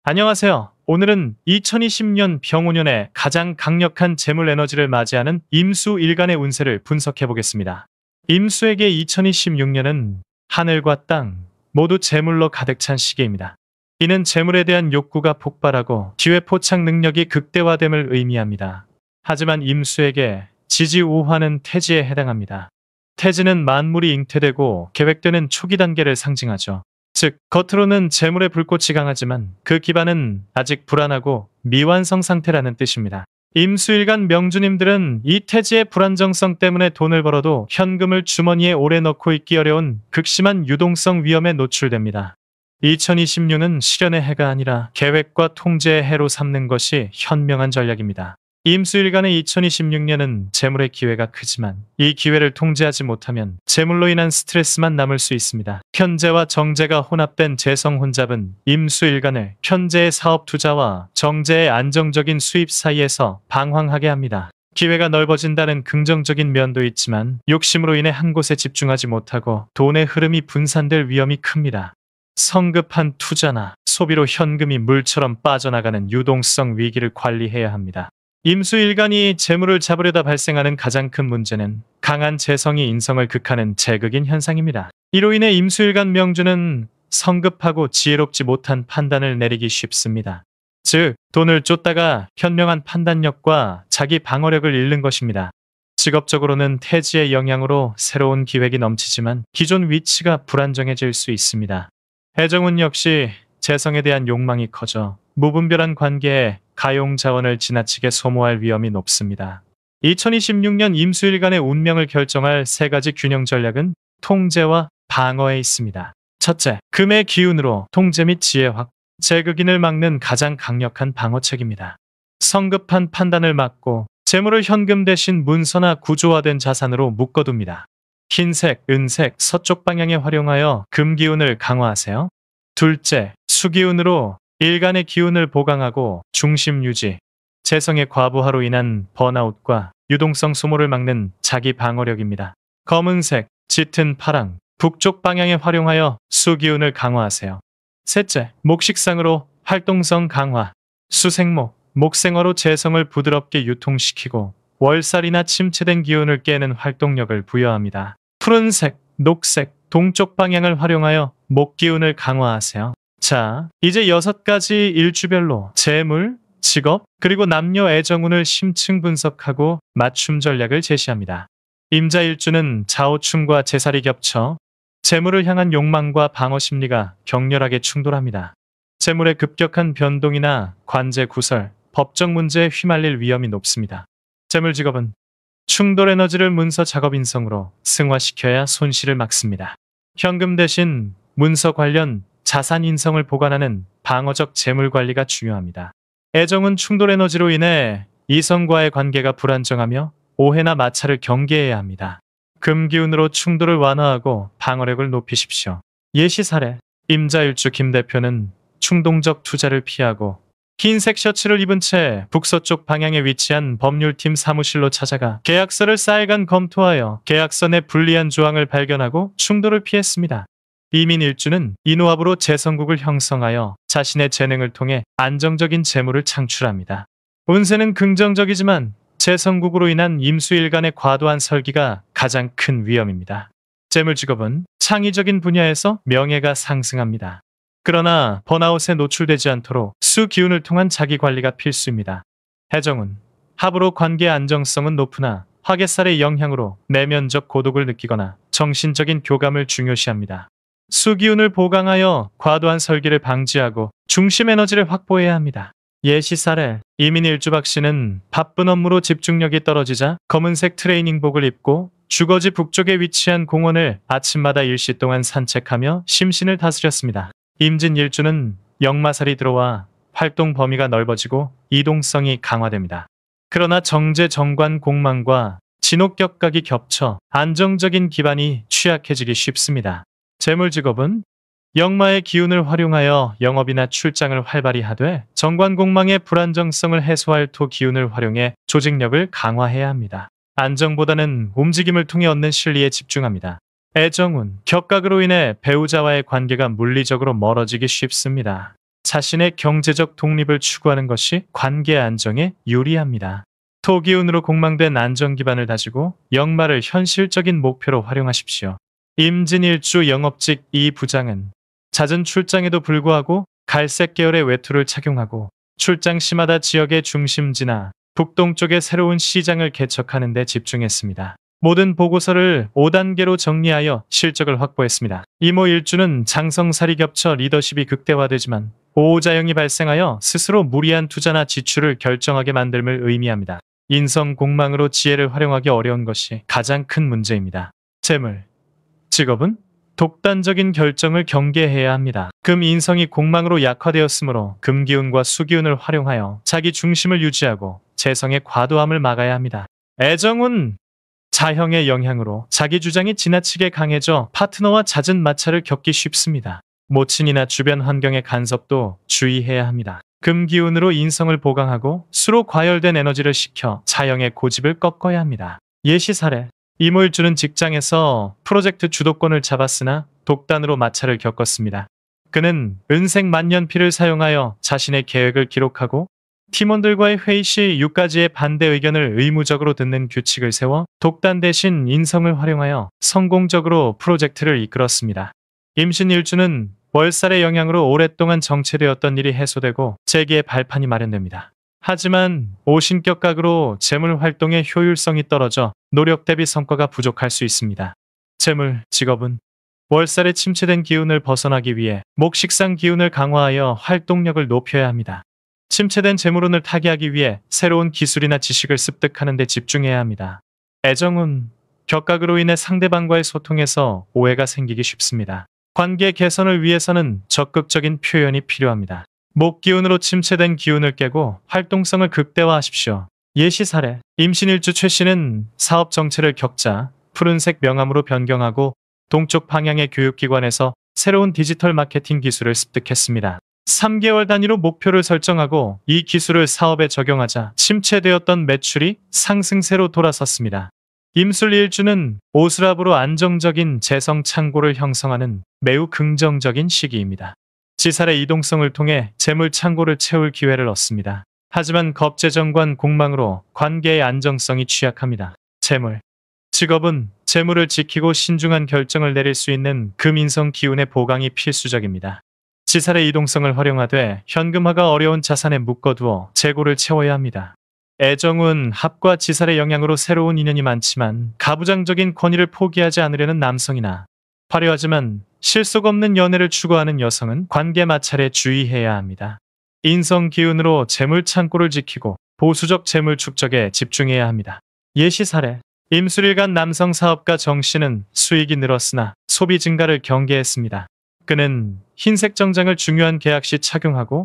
안녕하세요. 오늘은 2020년 병오년에 가장 강력한 재물 에너지를 맞이하는 임수일간의 운세를 분석해 보겠습니다. 임수에게 2026년은 하늘과 땅 모두 재물로 가득 찬 시기입니다. 이는 재물에 대한 욕구가 폭발하고 기회 포착 능력이 극대화됨을 의미합니다. 하지만 임수에게 지지우화는 태지에 해당합니다. 태지는 만물이 잉태되고 계획되는 초기 단계를 상징하죠. 즉, 겉으로는 재물의 불꽃이 강하지만 그 기반은 아직 불안하고 미완성 상태라는 뜻입니다. 임수일간 명주님들은 이 태지의 불안정성 때문에 돈을 벌어도 현금을 주머니에 오래 넣고 있기 어려운 극심한 유동성 위험에 노출됩니다. 2026는 실현의 해가 아니라 계획과 통제의 해로 삼는 것이 현명한 전략입니다. 임수일간의 2026년은 재물의 기회가 크지만 이 기회를 통제하지 못하면 재물로 인한 스트레스만 남을 수 있습니다. 편재와 정재가 혼합된 재성혼잡은 임수일간을 편재의 사업 투자와 정재의 안정적인 수입 사이에서 방황하게 합니다. 기회가 넓어진다는 긍정적인 면도 있지만 욕심으로 인해 한 곳에 집중하지 못하고 돈의 흐름이 분산될 위험이 큽니다. 성급한 투자나 소비로 현금이 물처럼 빠져나가는 유동성 위기를 관리해야 합니다. 임수일간이 재물을 잡으려다 발생하는 가장 큰 문제는 강한 재성이 인성을 극하는 제극인 현상입니다. 이로 인해 임수일간 명주는 성급하고 지혜롭지 못한 판단을 내리기 쉽습니다. 즉, 돈을 쫓다가 현명한 판단력과 자기 방어력을 잃는 것입니다. 직업적으로는 태지의 영향으로 새로운 기획이 넘치지만 기존 위치가 불안정해질 수 있습니다. 애정운 역시 재성에 대한 욕망이 커져 무분별한 관계에 가용 자원을 지나치게 소모할 위험이 높습니다. 2026년 임수일간의 운명을 결정할 세 가지 균형 전략은 통제와 방어에 있습니다. 첫째, 금의 기운으로 통제 및 지혜 확, 제극인을 막는 가장 강력한 방어책입니다. 성급한 판단을 막고 재물을 현금 대신 문서나 구조화된 자산으로 묶어둡니다. 흰색, 은색, 서쪽 방향에 활용하여 금 기운을 강화하세요. 둘째, 수기운으로 일간의 기운을 보강하고 중심 유지, 재성의 과부하로 인한 번아웃과 유동성 소모를 막는 자기 방어력입니다. 검은색, 짙은 파랑, 북쪽 방향에 활용하여 수기운을 강화하세요. 셋째, 목식상으로 활동성 강화, 수생목, 목생어로 재성을 부드럽게 유통시키고 월살이나 침체된 기운을 깨는 활동력을 부여합니다. 푸른색, 녹색, 동쪽 방향을 활용하여 목기운을 강화하세요. 자, 이제 6가지 일주별로 재물, 직업, 그리고 남녀 애정운을 심층 분석하고 맞춤 전략을 제시합니다. 임자일주는 자오충과 제살이 겹쳐 재물을 향한 욕망과 방어 심리가 격렬하게 충돌합니다. 재물의 급격한 변동이나 관제 구설, 법적 문제에 휘말릴 위험이 높습니다. 재물 직업은 충돌 에너지를 문서 작업 인성으로 승화시켜야 손실을 막습니다. 현금 대신 문서 관련 자산 인성을 보관하는 방어적 재물 관리가 중요합니다. 애정은 충돌 에너지로 인해 이성과의 관계가 불안정하며 오해나 마찰을 경계해야 합니다. 금기운으로 충돌을 완화하고 방어력을 높이십시오. 예시 사례, 임자일주 김 대표는 충동적 투자를 피하고 흰색 셔츠를 입은 채 북서쪽 방향에 위치한 법률팀 사무실로 찾아가 계약서를 쌀간 검토하여 계약서 내 불리한 조항을 발견하고 충돌을 피했습니다. 이민일주는 인호합으로 재성국을 형성하여 자신의 재능을 통해 안정적인 재물을 창출합니다. 운세는 긍정적이지만 재성국으로 인한 임수일간의 과도한 설기가 가장 큰 위험입니다. 재물 직업은 창의적인 분야에서 명예가 상승합니다. 그러나 번아웃에 노출되지 않도록 수기운을 통한 자기관리가 필수입니다. 해정운, 합으로 관계 안정성은 높으나 화개살의 영향으로 내면적 고독을 느끼거나 정신적인 교감을 중요시합니다. 수기운을 보강하여 과도한 설기를 방지하고 중심 에너지를 확보해야 합니다. 예시 사례, 이민일주 박씨는 바쁜 업무로 집중력이 떨어지자 검은색 트레이닝복을 입고 주거지 북쪽에 위치한 공원을 아침마다 일시 동안 산책하며 심신을 다스렸습니다. 임진일주는 역마살이 들어와 활동 범위가 넓어지고 이동성이 강화됩니다. 그러나 정제 정관 공망과 진옥격각이 겹쳐 안정적인 기반이 취약해지기 쉽습니다. 재물 직업은 역마의 기운을 활용하여 영업이나 출장을 활발히 하되 정관공망의 불안정성을 해소할 토 기운을 활용해 조직력을 강화해야 합니다. 안정보다는 움직임을 통해 얻는 실리에 집중합니다. 애정운, 격각으로 인해 배우자와의 관계가 물리적으로 멀어지기 쉽습니다. 자신의 경제적 독립을 추구하는 것이 관계 안정에 유리합니다. 토기운으로 공망된 안정 기반을 다지고 역마를 현실적인 목표로 활용하십시오. 임진일주 영업직 이 부장은 잦은 출장에도 불구하고 갈색 계열의 외투를 착용하고 출장 시마다 지역의 중심지나 북동쪽의 새로운 시장을 개척하는 데 집중했습니다. 모든 보고서를 5단계로 정리하여 실적을 확보했습니다. 이모 일주는 장성살이 겹쳐 리더십이 극대화되지만 보호자형이 발생하여 스스로 무리한 투자나 지출을 결정하게 만듦을 의미합니다. 인성 공망으로 지혜를 활용하기 어려운 것이 가장 큰 문제입니다. 재물, 직업은 독단적인 결정을 경계해야 합니다. 금 인성이 공망으로 약화되었으므로 금기운과 수기운을 활용하여 자기 중심을 유지하고 재성의 과도함을 막아야 합니다. 애정운, 자형의 영향으로 자기 주장이 지나치게 강해져 파트너와 잦은 마찰을 겪기 쉽습니다. 모친이나 주변 환경의 간섭도 주의해야 합니다. 금기운으로 인성을 보강하고 수로 과열된 에너지를 식혀 자형의 고집을 꺾어야 합니다. 예시 사례, 이모일주는 직장에서 프로젝트 주도권을 잡았으나 독단으로 마찰을 겪었습니다. 그는 은색 만년필을 사용하여 자신의 계획을 기록하고 팀원들과의 회의 시 6가지의 반대 의견을 의무적으로 듣는 규칙을 세워 독단 대신 인성을 활용하여 성공적으로 프로젝트를 이끌었습니다. 임신일주는 월살의 영향으로 오랫동안 정체되었던 일이 해소되고 재기의 발판이 마련됩니다. 하지만 오신격각으로 재물 활동의 효율성이 떨어져 노력 대비 성과가 부족할 수 있습니다. 재물, 직업은 월살의 침체된 기운을 벗어나기 위해 목식상 기운을 강화하여 활동력을 높여야 합니다. 침체된 재물운을 타개하기 위해 새로운 기술이나 지식을 습득하는 데 집중해야 합니다. 애정운, 격각으로 인해 상대방과의 소통에서 오해가 생기기 쉽습니다. 관계 개선을 위해서는 적극적인 표현이 필요합니다. 목기운으로 침체된 기운을 깨고 활동성을 극대화하십시오. 예시 사례, 임신일주 최 씨는 사업 정체를 겪자 푸른색 명암으로 변경하고 동쪽 방향의 교육기관에서 새로운 디지털 마케팅 기술을 습득했습니다. 3개월 단위로 목표를 설정하고 이 기술을 사업에 적용하자 침체되었던 매출이 상승세로 돌아섰습니다. 임술일주는 오수랍으로 안정적인 재성 창고를 형성하는 매우 긍정적인 시기입니다. 지살의 이동성을 통해 재물 창고를 채울 기회를 얻습니다. 하지만 겁재정관 공망으로 관계의 안정성이 취약합니다. 재물, 직업은 재물을 지키고 신중한 결정을 내릴 수 있는 금인성 기운의 보강이 필수적입니다. 지살의 이동성을 활용하되 현금화가 어려운 자산에 묶어두어 재고를 채워야 합니다. 애정운, 합과 지살의 영향으로 새로운 인연이 많지만 가부장적인 권위를 포기하지 않으려는 남성이나 화려하지만 실속 없는 연애를 추구하는 여성은 관계 마찰에 주의해야 합니다. 인성 기운으로 재물 창고를 지키고 보수적 재물 축적에 집중해야 합니다. 예시 사례, 임술일간 남성 사업가 정 씨는 수익이 늘었으나 소비 증가를 경계했습니다. 그는 흰색 정장을 중요한 계약 시 착용하고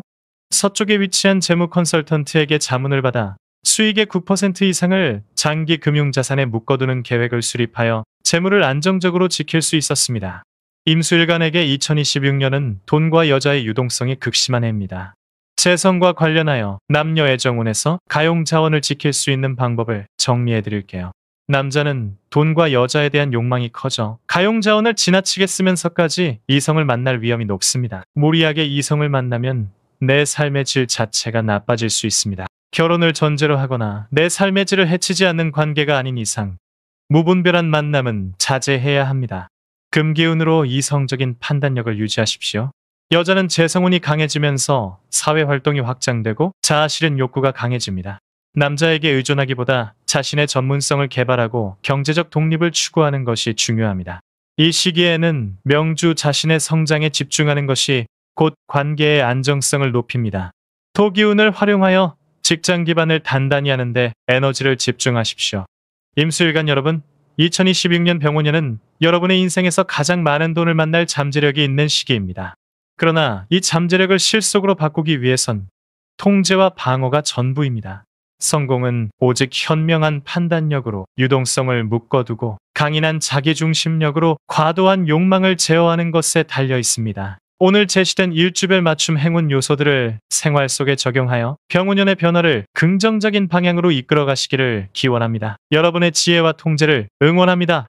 서쪽에 위치한 재무 컨설턴트에게 자문을 받아 수익의 9% 이상을 장기 금융자산에 묶어두는 계획을 수립하여 재물을 안정적으로 지킬 수 있었습니다. 임수일간에게 2026년은 돈과 여자의 유동성이 극심한 해입니다. 재성과 관련하여 남녀 애정운에서 가용 자원을 지킬 수 있는 방법을 정리해 드릴게요. 남자는 돈과 여자에 대한 욕망이 커져 가용 자원을 지나치게 쓰면서까지 이성을 만날 위험이 높습니다. 무리하게 이성을 만나면 내 삶의 질 자체가 나빠질 수 있습니다. 결혼을 전제로 하거나 내 삶의 질을 해치지 않는 관계가 아닌 이상 무분별한 만남은 자제해야 합니다. 금기운으로 이성적인 판단력을 유지하십시오. 여자는 재성운이 강해지면서 사회활동이 확장되고 자아실현 욕구가 강해집니다. 남자에게 의존하기보다 자신의 전문성을 개발하고 경제적 독립을 추구하는 것이 중요합니다. 이 시기에는 명주 자신의 성장에 집중하는 것이 곧 관계의 안정성을 높입니다. 토기운을 활용하여 직장 기반을 단단히 하는데 에너지를 집중하십시오. 임수일간 여러분, 2026년 병원년은 여러분의 인생에서 가장 많은 돈을 만날 잠재력이 있는 시기입니다. 그러나 이 잠재력을 실속으로 바꾸기 위해선 통제와 방어가 전부입니다. 성공은 오직 현명한 판단력으로 유동성을 묶어두고 강인한 자기중심력으로 과도한 욕망을 제어하는 것에 달려 있습니다. 오늘 제시된 일주별 맞춤 행운 요소들을 생활 속에 적용하여 병운년의 변화를 긍정적인 방향으로 이끌어 가시기를 기원합니다. 여러분의 지혜와 통제를 응원합니다.